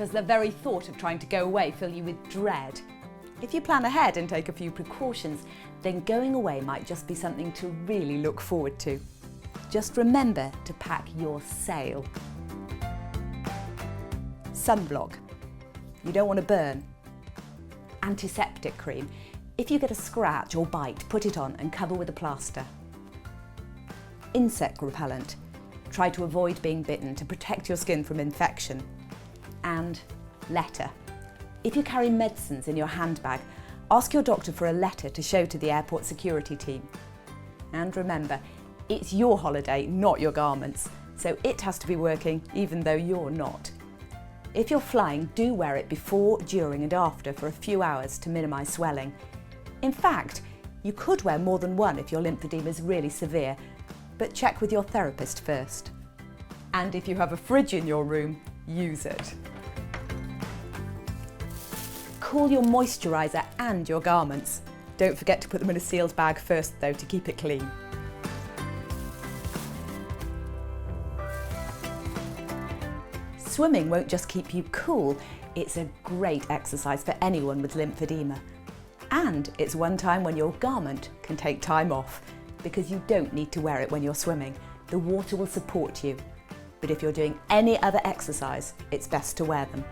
does the very thought of trying to go away fill you with dread? If you plan ahead and take a few precautions, then going away might just be something to really look forward to. Just remember to pack your sail. Sunblock. You don't want to burn. Antiseptic cream. If you get a scratch or bite, put it on and cover with a plaster. Insect repellent. Try to avoid being bitten to protect your skin from infection. And letter. If you carry medicines in your handbag, ask your doctor for a letter to show to the airport security team. And remember, it's your holiday, not your garment's, so it has to be working even though you're not. If you're flying, do wear it before, during and after for a few hours to minimise swelling. In fact, you could wear more than one if your lymphedema is really severe, but check with your therapist first. And if you have a fridge in your room, use it. Cool your moisturiser and your garments. Don't forget to put them in a sealed bag first though to keep it clean. Swimming won't just keep you cool, it's a great exercise for anyone with lymphedema. And it's one time when your garment can take time off, because you don't need to wear it when you're swimming. The water will support you. But if you're doing any other exercise, it's best to wear them.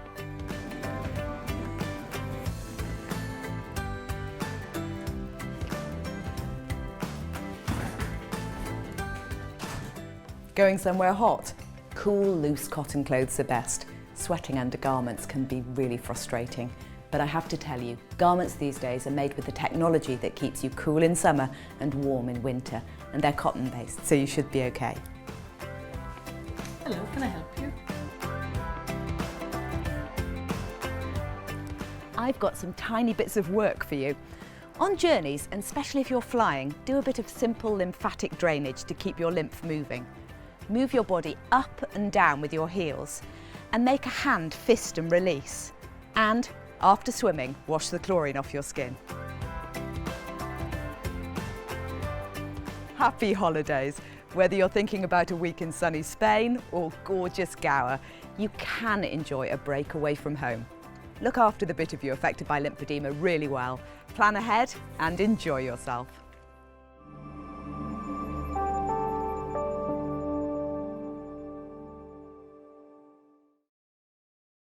Going somewhere hot? Cool, loose cotton clothes are best. Sweating under garments can be really frustrating. But I have to tell you, garments these days are made with the technology that keeps you cool in summer and warm in winter, and they're cotton-based, so you should be okay. Hello, can I help you? I've got some tiny bits of work for you. On journeys, and especially if you're flying, do a bit of simple lymphatic drainage to keep your lymph moving. Move your body up and down with your heels, and make a hand fist and release. And after swimming, wash the chlorine off your skin. Happy holidays! Whether you're thinking about a week in sunny Spain or gorgeous Gower, you can enjoy a break away from home. Look after the bit of you affected by lymphedema really well. Plan ahead and enjoy yourself.